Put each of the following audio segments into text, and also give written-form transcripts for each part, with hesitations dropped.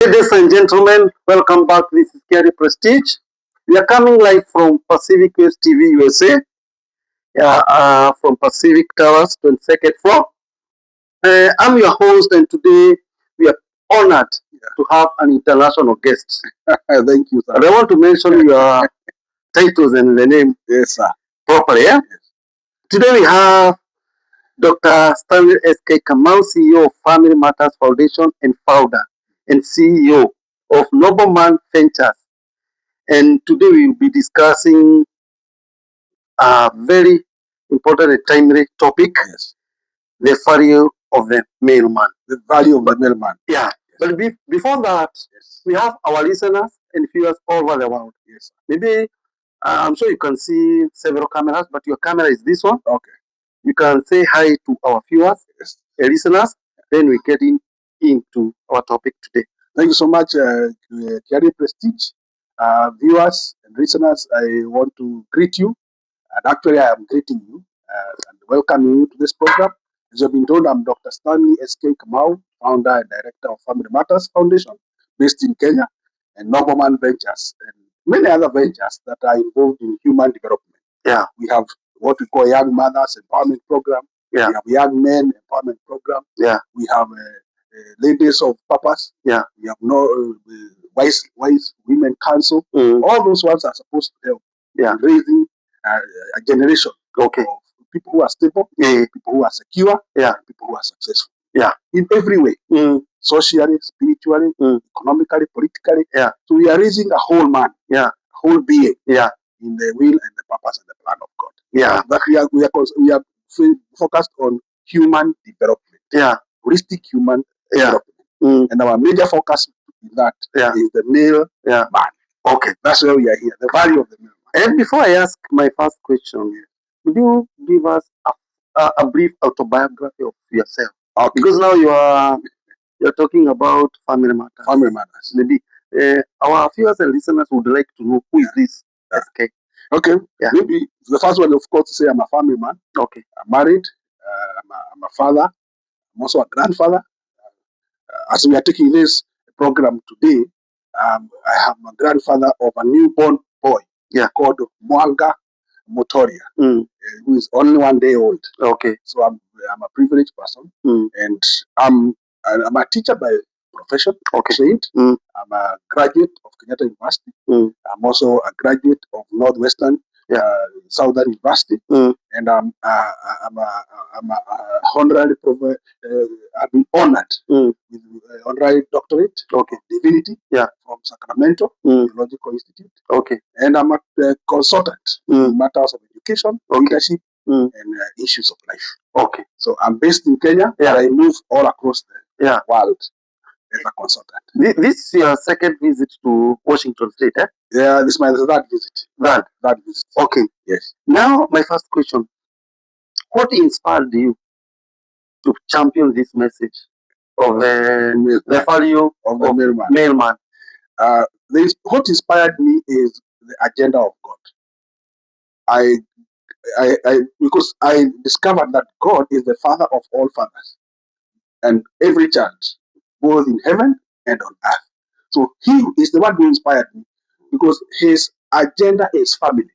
Ladies and gentlemen, welcome back. This is Kerry Prestige. We are coming live from Pacific West TV USA, from Pacific Towers, 22nd floor. I'm your host, and today we are honored to have an international guest. Thank you, sir. And I want to mention your titles and the name Yes, sir. properly. Yeah? Today we have Dr. Stanley S.K. Kamau, CEO of Family Matters Foundation and founder and CEO of Nobleman Ventures. And today we will be discussing a very important and timely topic, Yes. the value of the mailman. The value of the mailman. Yeah. But before that, Yes. we have our listeners and viewers all over the world. Yes. Maybe I'm sure you can see several cameras, but your camera is this one. Okay. You can say hi to our viewers, Yes. listeners. Then we get into our topic today. Thank you so much, Kerry Prestige. Viewers and listeners, I want to greet you. And actually, I am greeting you and welcoming you to this program. As you've been told, I'm Dr. Stanley S.K. Kamau, founder and director of Family Matters Foundation, based in Kenya, and Nobleman Ventures, and many other ventures that are involved in human development. Yeah. We have what we call Young Mothers Empowerment Program. Yeah. We have Young Men Empowerment Program. Yeah. We have Ladies of Purpose. Yeah. We have Wise Women Council. All those ones are supposed to help in raising a generation of people who are stable, people who are secure, people who are successful. Yeah. In every way. Socially, spiritually, economically, politically. Yeah. So we are raising a whole man, a whole being, in the will and the purpose and the plan of God. Yeah. But we are focused on human development. Yeah. Holistic human development. And our major focus in that is the male man. Okay. That's where we are here. The value of the male man. And before I ask my first question, would you give us a brief autobiography of yourself? Okay. Because now you're talking about family matters. Family matters. Maybe our viewers and listeners would like to know who is this SK. Okay. Yeah. Maybe the first one, of course, to say I'm a family man. Okay. I'm married. I'm a father. I'm also a grandfather. As we are taking this program today, I am a grandfather of a newborn boy called Mwanga Motoria, who is only 1 day old. Okay. So I'm a privileged person, and I'm a teacher by profession, trained. I'm a graduate of Kenyatta University. I'm also a graduate of Northwestern Southern University, and I'm a honorary. I've been honored with honorary doctorate of divinity from Sacramento Theological Institute. Okay, and I'm a consultant in matters of education, leadership, and issues of life. Okay, so I'm based in Kenya, but I move all across the world as a consultant. This is your second visit to Washington State, eh? Yeah, this is my third visit. Third visit. Okay. Yes. Now, my first question: what inspired you to champion this message of the value of the mailman? What inspired me is the agenda of God. Because I discovered that God is the father of all fathers and every child, both in heaven and on earth. So he is the one who inspired me because his agenda is family.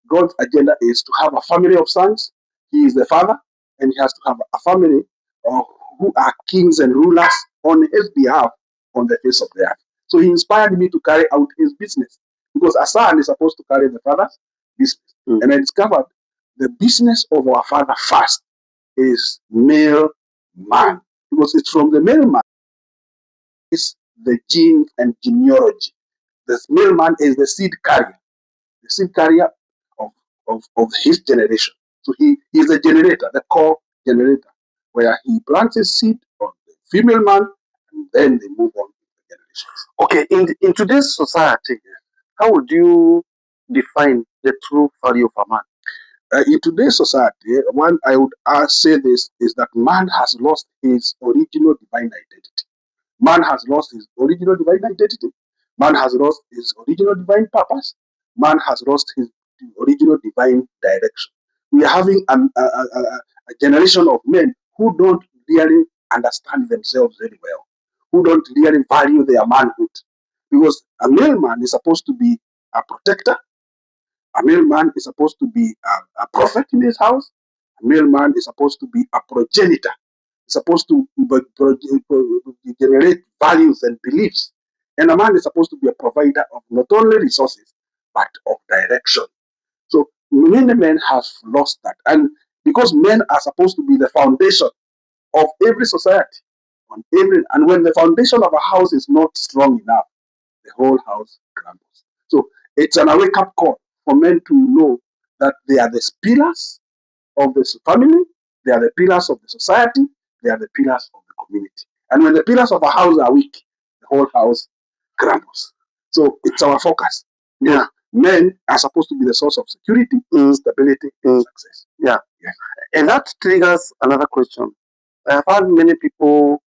God's agenda is to have a family of sons. He is the father, and he has to have a family who are kings and rulers on his behalf on the face of the earth. So he inspired me to carry out his business because a son is supposed to carry the father's business. And I discovered the business of our father first is male man, because it's from the male man is the gene and genealogy. The male man is the seed carrier of his generation. So he is the generator, the core generator, where he plants his seed on the female man, and then they move on to the generations. Okay, in today's society, how would you define the true value of a man? In today's society, one I would say this is that man has lost his original divine identity. Man has lost his original divine identity. Man has lost his original divine purpose. Man has lost his original divine direction. We are having a generation of men who don't really understand themselves very well, who don't really value their manhood. Because a male man is supposed to be a protector. A male man is supposed to be a prophet in his house. A male man is supposed to be a progenitor. He's supposed to generate values and beliefs. And a man is supposed to be a provider of not only resources, but of direction. So many men have lost that. And because men are supposed to be the foundation of every society, and when the foundation of a house is not strong enough, the whole house crumbles. So it's an wake-up call for men to know that they are the pillars of the family, they are the pillars of the society, they are the pillars of the community. And when the pillars of a house are weak, the whole house crumbles. So it's our focus. Yeah. Men are supposed to be the source of security, stability, and success. Yeah. And that triggers another question. I have heard many people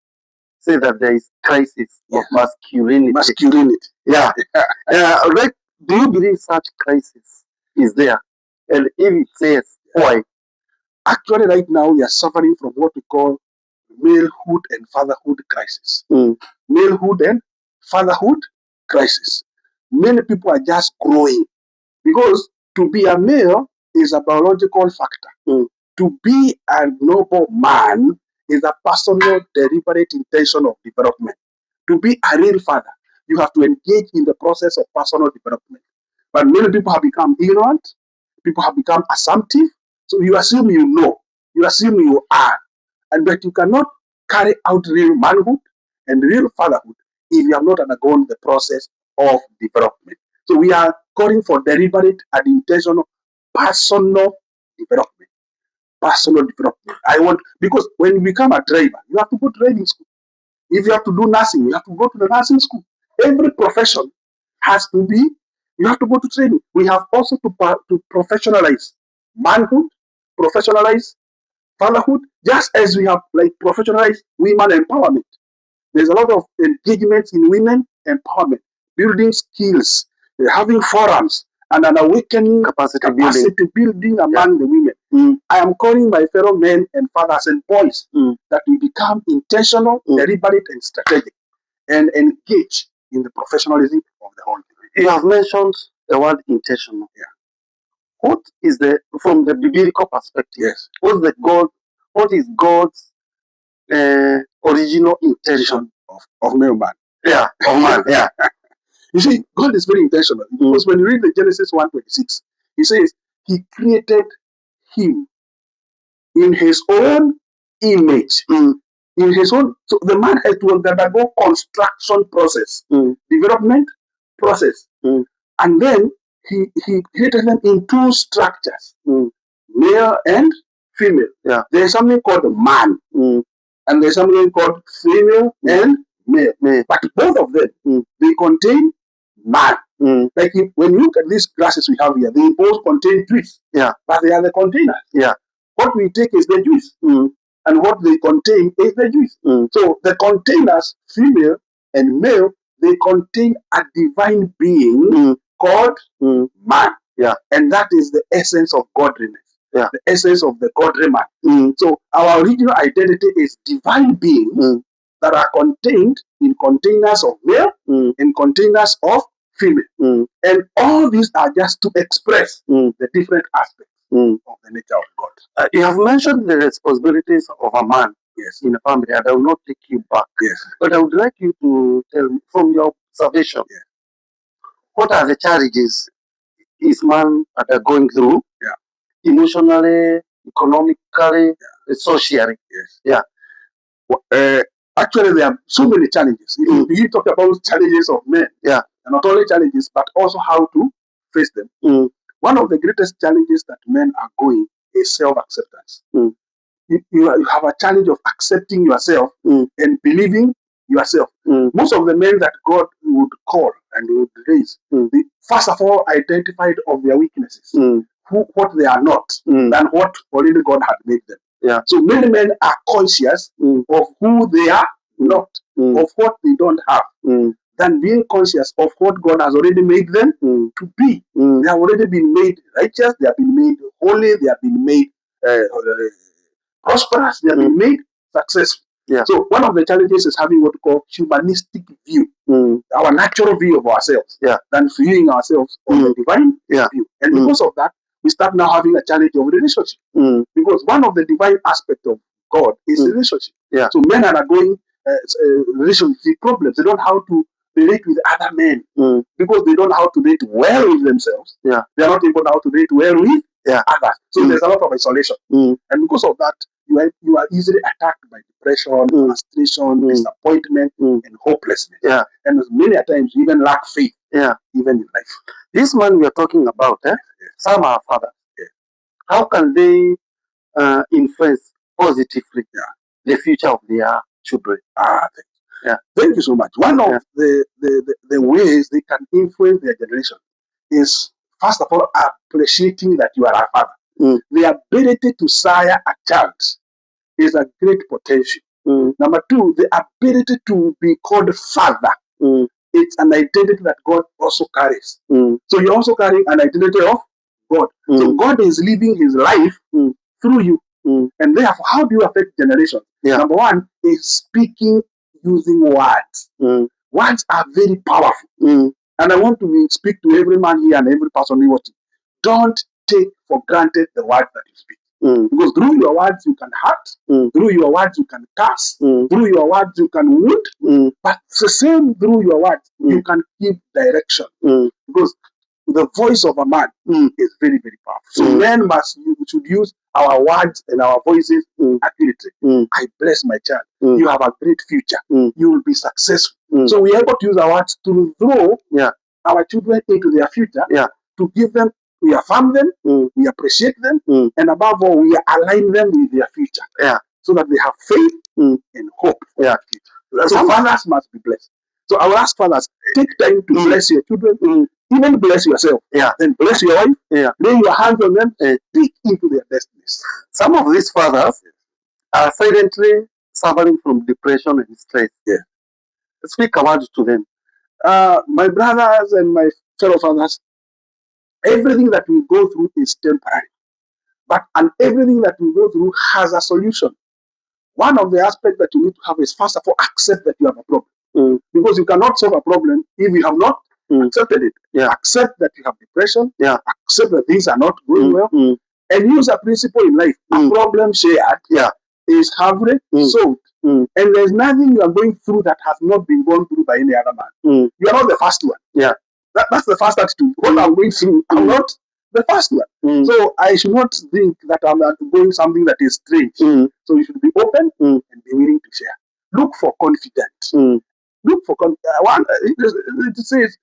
say that there is crisis of masculinity. Yeah. Like, do you believe such crisis is there? And if it says, why? Actually, right now we are suffering from what we call malehood and fatherhood crisis. Malehood and fatherhood crisis. Many people are just growing because to be a male is a biological factor. To be a noble man is a personal, deliberate intention of development. To be a real father, you have to engage in the process of personal development. But many people have become ignorant. People have become assumptive. So you assume you know. You assume you are. But you cannot carry out real manhood and real fatherhood if you have not undergone the process of development. So we are calling for deliberate and intentional personal development. Personal development. Because when you become a driver, you have to go to driving school. If you have to do nursing, you have to go to the nursing school. Every profession has to be, you have to go to training. We have also to professionalize manhood, professionalize fatherhood, just as we have like professionalized women empowerment. There's a lot of engagement in women empowerment, building skills, having forums, and an awakening capacity building among the women. I am calling my fellow men and fathers and boys that we become intentional, deliberate, and strategic, and engage in the professionalism of the whole thing. You have mentioned the word intentional. Yeah. What is from the biblical perspective? Yes. What is God's original intention of man? Yeah, of man. Yeah. You see, God is very intentional because when you read the Genesis 1:26, He says He created him in His own image. In His own, so the man had to undergo construction process, development process, and then he created them in two structures, male and female. Yeah. There's something called man, and there's something called female and male. But both of them, they contain man. Like when you look at these glasses we have here, they both contain juice. Yeah. But they are the containers. Yeah. What we take is the juice, and what they contain is the juice. So the containers, female and male, they contain a divine being called man. Yeah. And that is the essence of godliness. Yeah. The essence of the godly man. So our original identity is divine beings that are contained in containers of male and containers of female. And all these are just to express the different aspects of the nature of God. You have mentioned the responsibilities of a man in a family, and I will not take you back. Yes. But I would like you to tell me, from your observation, what are the challenges is man going through emotionally, economically, socially? Yes. Yeah. Actually, there are so many challenges. If you talk about challenges of men, and not only challenges, but also how to face them. One of the greatest challenges that men are going is self-acceptance. You have a challenge of accepting yourself and believing yourself. Most of the men that God would call and would raise, they first of all identified of their weaknesses, what they are not, than what already God had made them. Yeah. So many men are conscious of who they are not, of what they don't have, than being conscious of what God has already made them to be. They have already been made righteous, they have been made holy, they have been made prosperous, they have been made successful. Yeah. So one of the challenges is having what we call humanistic view, our natural view of ourselves, than viewing ourselves on the divine view. And because of that, we start now having a challenge of relationship. Because one of the divine aspects of God is relationship. Yeah. So men are going relationship problems. They don't know how to relate with other men because they don't know how to relate well with themselves. Yeah. They are not able how to relate well with others. So there's a lot of isolation. And because of that, you are easily attacked by depression, frustration, disappointment, and hopelessness. Yeah. And many times you even lack faith. Yeah. Even in life. This man we are talking about, some are fathers. How can they influence positively the future of their children? Thank you so much. One of the ways they can influence their generation is, first of all, appreciating that you are a father. The ability to sire a child is a great potential. Number two, the ability to be called father. It's an identity that God also carries. So you're also carrying an identity of God. So God is living his life through you. And therefore, how do you affect generation? Number one is speaking using words. Words are very powerful. And I want to speak to every man here and every person who watching. Don't take for granted the words that you speak. Because through your words you can hurt, through your words you can curse, through your words you can wound, but the same through your words you can give direction. Because the voice of a man is very, very powerful. So men should use our words and our voices accurately. I bless my child. You have a great future. You will be successful. So we are able to use our words to throw our children into their future, to give them, we affirm them, we appreciate them, and above all, we align them with their future. So that they have faith and hope. So fathers must be blessed. So I will ask fathers, take time to bless your children, even bless yourself, then bless your wife, lay your hands on them, and speak into their destinies. Some of these fathers are silently suffering from depression and stress. Speak a word to them. My brothers and my fellow fathers, everything that we go through is temporary. And everything that we go through has a solution. One of the aspects that you need to have is, first of all, accept that you have a problem. Because you cannot solve a problem if you have not accepted it. Accept that you have depression. Accept that things are not going well. And use a principle in life. A problem shared is halfway solved. And there's nothing you are going through that has not been gone through by any other man. You are not the first one. That's the first attitude. What I'm going through, I'm not the first one. So I should not think that I'm going something that is strange. So you should be open and be willing to share. Look for confidence. Look for it says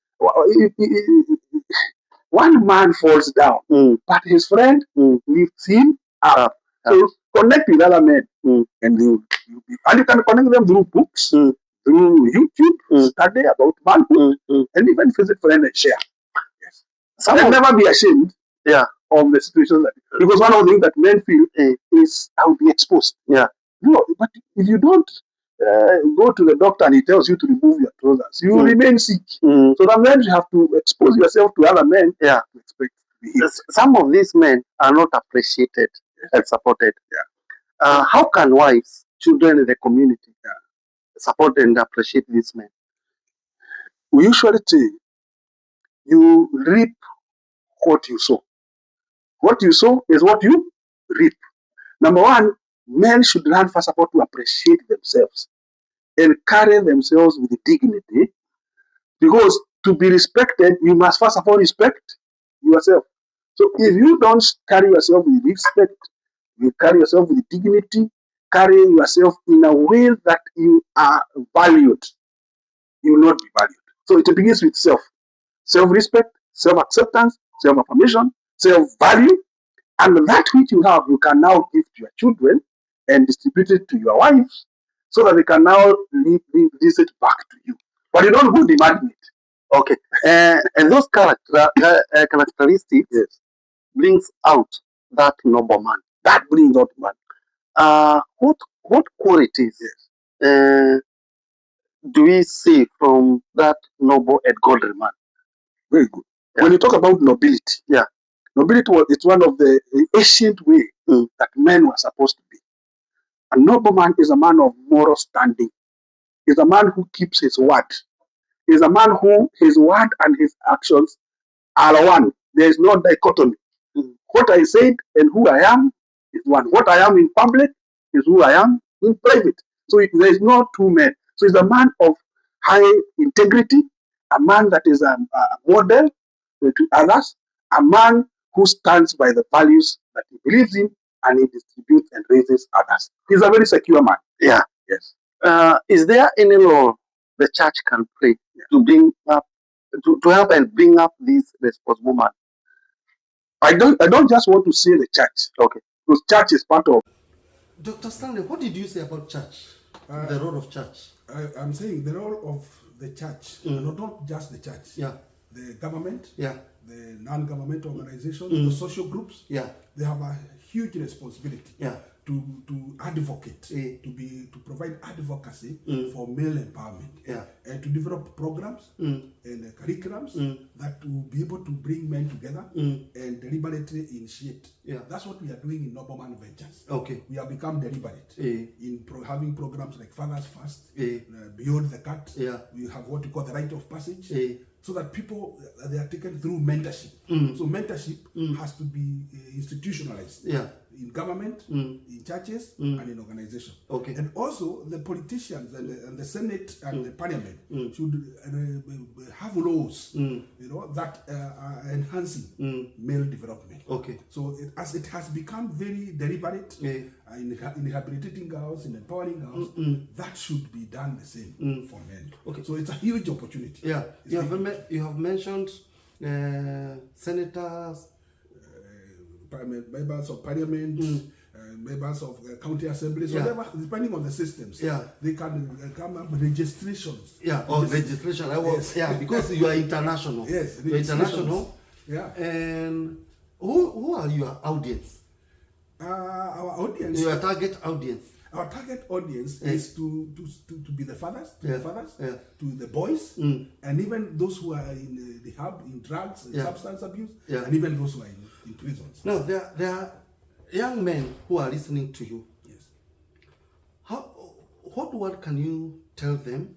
one man falls down, but his friend lifts him up. So connect with other men, and you can connect them through books, through YouTube, study about manhood, and even visit friends and share. And never be ashamed of the situation because one of the things that men feel is I will be exposed. No, but if you don't go to the doctor and he tells you to remove your trousers, you remain sick. So sometimes you have to expose yourself to other men to expect to be healed. Some of these men are not appreciated and supported. How can wives, children in the community support and appreciate these men? We usually say you reap what you sow. What you sow is what you reap. Number one, men should learn first of all to appreciate themselves and carry themselves with dignity, because to be respected, you must first of all respect yourself. So if you don't carry yourself with respect, you carry yourself with dignity, carry yourself in a way that you are valued, you will not be valued. So it begins with self. Self-respect, self-acceptance, self-affirmation, self-value, and that which you have, you can now give to your children and distribute it to your wives so that they can now leave it back to you. But you don't go demanding it. Okay. And those characteristics brings out that noble man. That brings out man. What qualities do we see from that noble and godly man? Very good. When you talk about nobility, nobility it's one of the ancient ways that men were supposed to be. A nobleman is a man of moral standing. Is a man who keeps his word. Is a man who his word and his actions are one. There is no dichotomy. What I said and who I am is one. What I am in public is who I am in private. So there is no two men. So he's a man of high integrity, a man that is a model to others, a man who stands by the values that he believes in and he distributes and raises others. He's a very secure man. Yeah. Yes. Is there any role the church can play to bring up, to help and bring up these responsible men? I don't just want to say the church. Okay. Because church is part of. Dr. Stanley, what did you say about church? The role of church? I'm saying the role of the church, not just the church. Yeah. The government, Yeah. the non-government organizations, the social groups, Yeah. they have a huge responsibility. Yeah. To advocate, to provide advocacy for male empowerment, Yeah. and to develop programs and curriculums that will be able to bring men together and deliberately initiate. Yeah. That's what we are doing in Nobleman Ventures. Okay. We have become deliberate in having programs like Fathers First, Beyond the Cut. Yeah. We have what we call the rite of passage. So that people, they are taken through mentorship. So mentorship has to be institutionalized in government, in churches, and in organizations. Okay. And also the politicians and the Senate and the Parliament should have laws, that are enhancing male development. Okay. So as it has become very deliberate in rehabilitating girls, in empowering girls, that should be done the same for men. Okay. So it's a huge opportunity. Yeah. You have mentioned senators, members of parliament, members of county assemblies, whatever, depending on the systems. Yeah. They can come up with registrations. Yeah, or legislation. Because you are international. Yes, you're international. Yeah. And who are your audience? Our audience. Your target audience. Our target audience is to be the fathers, to the boys, and even those who are in the hub, in drugs, and substance abuse, and even those who are in prisons. Now, there are young men who are listening to you. Yes. What word can you tell them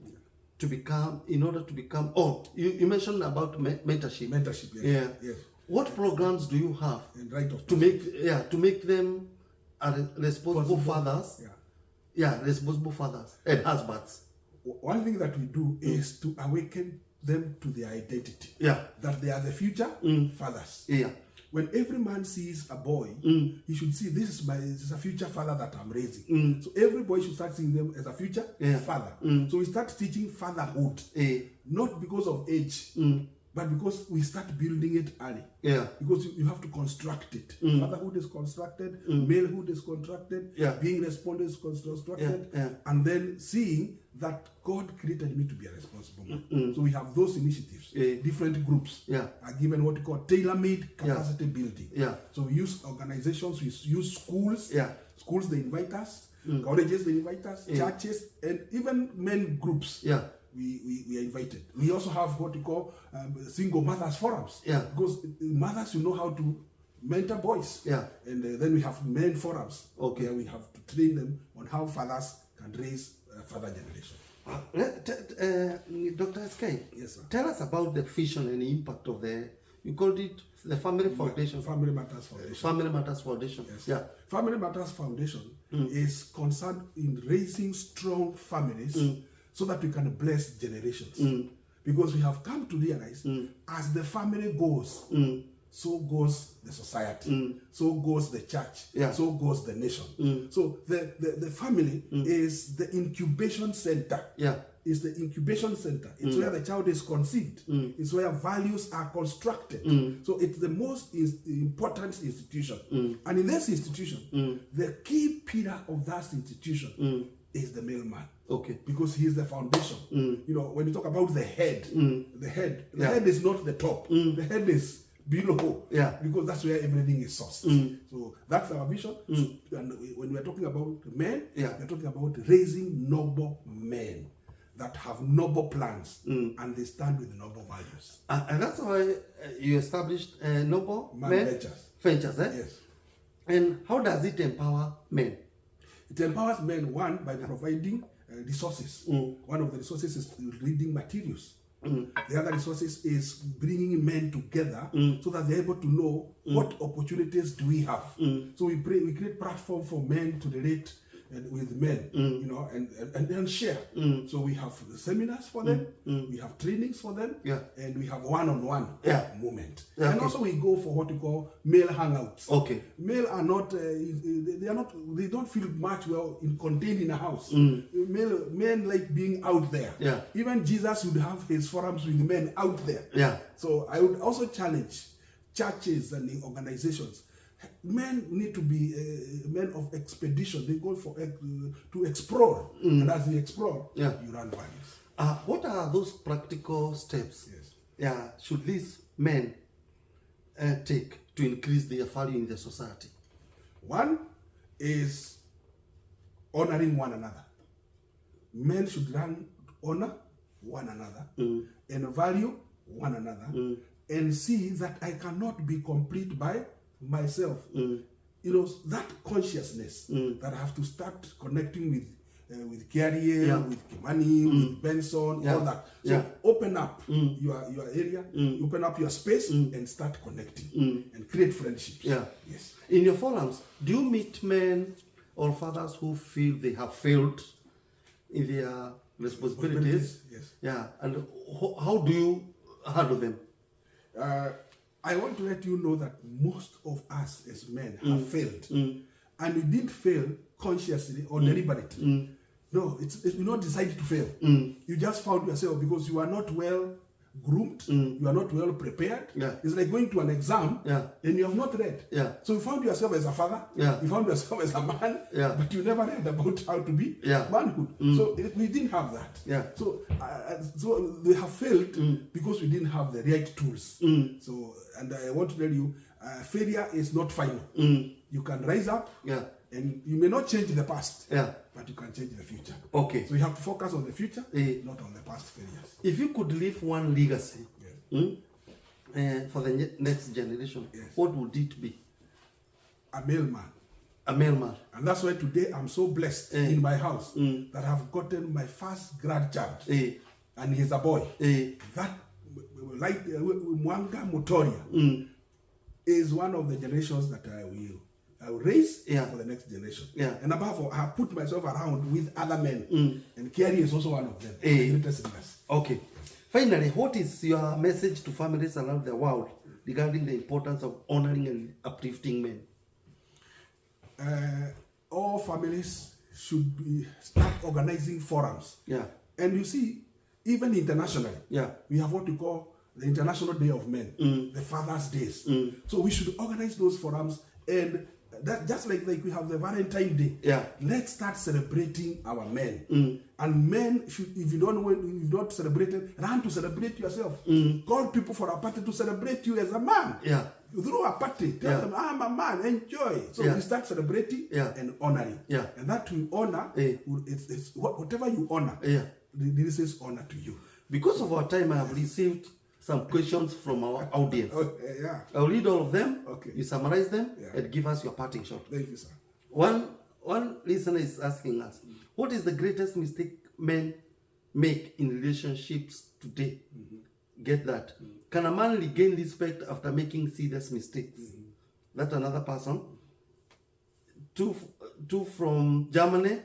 to become, in order to become, you mentioned about mentorship. Mentorship, yes. Yeah. Yes. What programs do you have and right of to make them responsible fathers? Responsible fathers and husbands. One thing that we do is to awaken them to their identity. Yeah. That they are the future fathers. Yeah. When every man sees a boy, he should see this is a future father that I'm raising. So every boy should start seeing them as a future father. So we start teaching fatherhood, not because of age, but because we start building it early. Yeah. Because you have to construct it. Fatherhood is constructed, malehood is constructed, being responsible is constructed, and then seeing that God created me to be a responsible man. So we have those initiatives. Different groups are given what we call tailor-made capacity building. So we use organizations, we use schools. Schools, they invite us. Colleges, they invite us. Churches, and even men groups. We are invited. We also have what we call single mothers forums. Because mothers, you know how to mentor boys. And then we have men forums. Okay. We have to train them on how fathers can raise further generation. Dr. SK, yes, sir. Tell us about the vision and the impact of you called it the Family Foundation. Family Matters Foundation. Family Matters Foundation. Yes. Family Matters Foundation is concerned in raising strong families so that we can bless generations. Because we have come to realize as the family goes, so goes the society, so goes the church, so goes the nation. So the family is the incubation center. It's the incubation center. It's where the child is conceived. It's where values are constructed. So it's the most important institution. And in this institution, the key pillar of that institution is the male man. Okay. Because he is the foundation. You know, when you talk about the head, the head is not the top. The head is below. Because that's where everything is sourced. So that's our vision. And when we are talking about men, we are talking about raising noble men that have noble plans and they stand with noble values. And that's why you established Noble Men Ventures. Ventures, Yes. And how does it empower men? It empowers men, one, by providing resources. One of the resources is reading materials. The other resources is bringing men together so that they're able to know what opportunities do we have. So we create platform for men to relate with men, you know, and share. So we have seminars for them, we have trainings for them, and we have one-on-one moment. And also we go for what we call male hangouts. Okay. Male are not, they don't feel much well contained in a house. Men like being out there. Yeah. Even Jesus would have his forums with men out there. Yeah. So I would also challenge churches and organizations. Men need to be men of expedition. They go for to explore, and as they explore, you run values. What are those practical steps? Yes. Yeah, should these men take to increase their value in the society? One is honoring one another. Men should honor one another and value one another, and see that I cannot be complete by myself. You know, that consciousness that I have to start connecting with Carrier, with Kimani, with Benson, all that. So open up your area, open up your space, and start connecting and create friendships. Yes. In your forums, do you meet men or fathers who feel they have failed in their responsibilities? Yes. Yeah, and how do you handle them? I want to let you know that most of us as men have failed. And we didn't fail consciously or deliberately. No, we not decided to fail. You just found yourself because you are not well groomed, you are not well prepared. It's like going to an exam and you have not read. So you found yourself as a father, you found yourself as a man, but you never read about how to be manhood. So we didn't have that. So we have failed because we didn't have the right tools. So, and I want to tell you, failure is not final. You can rise up, and you may not change the past, but you can change the future. Okay. So you have to focus on the future, not on the past failures. If you could leave one legacy for the next generation, what would it be? A male man. A male man. And that's why today I'm so blessed in my house that I've gotten my first grandchild, and he's a boy. That, like Mwanga Mutoria, is one of the generations that I will raise for the next generation. And above all, I have put myself around with other men. And Kiari is also one of them. Okay. Finally, what is your message to families around the world regarding the importance of honoring and uplifting men? All families should start organizing forums. And you see, even internationally, we have what we call the International Day of Men, the Father's Days. So we should organize those forums, and that just like we have the Valentine Day. Let's start celebrating our men. And men should, if you don't celebrate it, run to celebrate yourself. Call people for a party to celebrate you as a man. Throw a party, tell them, I'm a man, enjoy. So we start celebrating and honoring. And that we honor, it's whatever you honor, this is honor to you. Because of our time, I have received some questions from our audience. I'll read all of them. You summarize them and give us your parting shot. Thank you, sir. One listener is asking us, what is the greatest mistake men make in relationships today? Get that? Can a man regain respect after making serious mistakes? That's another person. Two from Germany.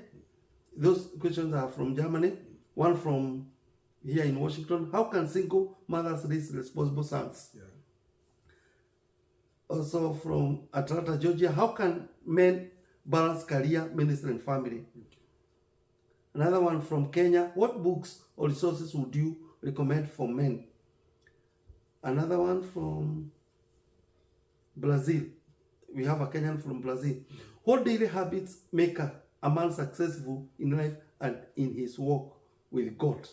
Those questions are from Germany. One from here in Washington. How can single mothers raise responsible sons? Also from Atlanta, Georgia. How can men balance career, ministry, and family? Another one from Kenya. What books or resources would you recommend for men? Another one from Brazil. We have a Kenyan from Brazil. What daily habits make a man successful in life and in his walk with God?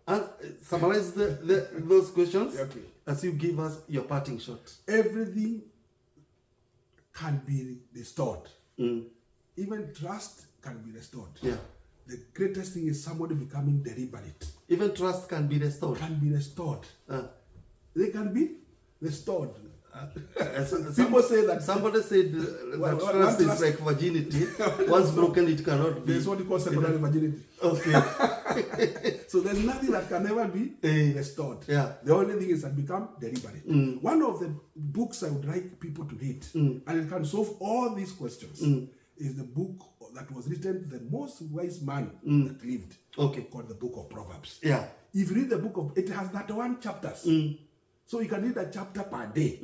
And summarize those questions as you give us your parting shot. Everything can be restored. Even trust can be restored. The greatest thing is somebody becoming deliberate. Even trust can be restored. Can be restored. They can be restored. People say that somebody said that trust is like virginity. Once broken, it cannot be. There's what you call secondary virginity. Okay. So there's nothing that can never be restored. Yeah. The only thing is that become deliberate. One of the books I would like people to read, and it can solve all these questions, is the book that was written the most wise man that lived. Okay. Called the Book of Proverbs. Yeah. If you read the book of, it has 31 chapters. So you can read a chapter per day.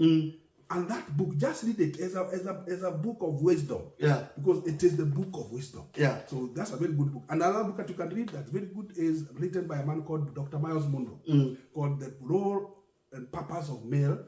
And that book, just read it as a book of wisdom. Yeah. Because it is the book of wisdom. Yeah. So that's a very good book. Another book that you can read that's very good is written by a man called Dr. Miles Monroe, called The Role and Purpose of Male.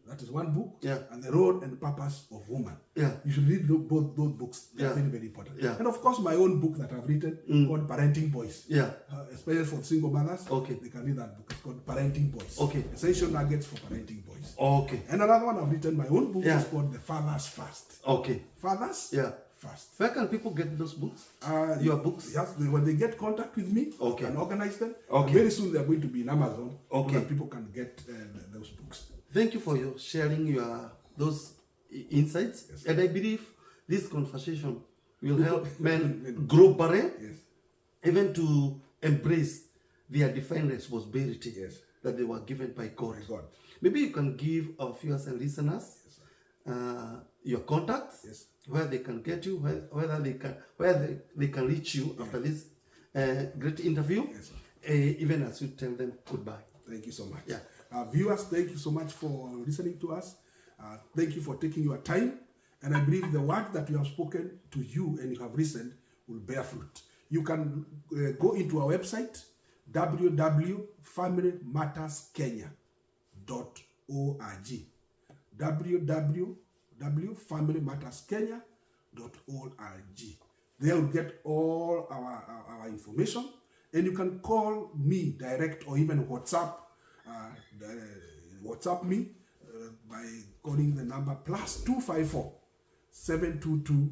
That is one book. Yeah. And The Role and Purpose of Woman. Yeah. You should read both those books. They're very, very important. Yeah. And of course, my own book that I've written called Parenting Boys. Yeah. Especially for single mothers. Okay. They can read that book. It's called Parenting Boys. Okay. Essential Nuggets for Parenting Boys. Okay. And another one I've written, my own book, Yeah. is called The Fathers Fast. Okay. Fathers Yeah. Fast. Where can people get those books? Your books? Yes, when they get contact with me, Okay. I can organize them. Okay. And very soon they're going to be in Amazon. Okay. So that people can get those books. Thank you for your sharing those insights. Yes. And I believe this conversation will help men grow better, even to embrace their divine responsibility that they were given by God. Maybe you can give our viewers and listeners your contacts, where they can get you, where they can reach you after this great interview, even as you tell them goodbye. Thank you so much. Yeah. Viewers, thank you so much for listening to us. Thank you for taking your time. And I believe the word that we have spoken to you and you have listened will bear fruit. You can go into our website, www.familymatterskenya.org. www.familymatterskenya.org. There you'll get all our information. And you can call me direct or even WhatsApp me by calling the number +254 722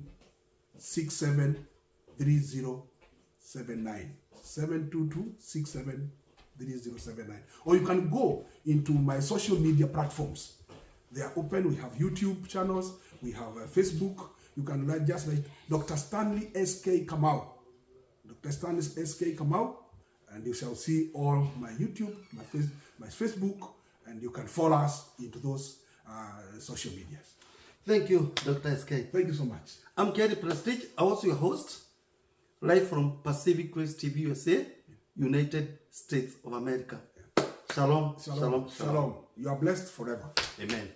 673079 722 673079. Or you can go into my social media platforms. They are open. We have YouTube channels. We have Facebook. You can just write Dr. Stanley S.K. Kamau. Dr. Stanley S.K. Kamau, and you shall see all my YouTube, my Facebook, and you can follow us into those social medias. Thank you, Dr. S.K. Thank you so much. I'm Kerry Prestige. I was your host, live from Pacific Crest TV USA, United States of America. Shalom, shalom, shalom. You are blessed forever. Amen.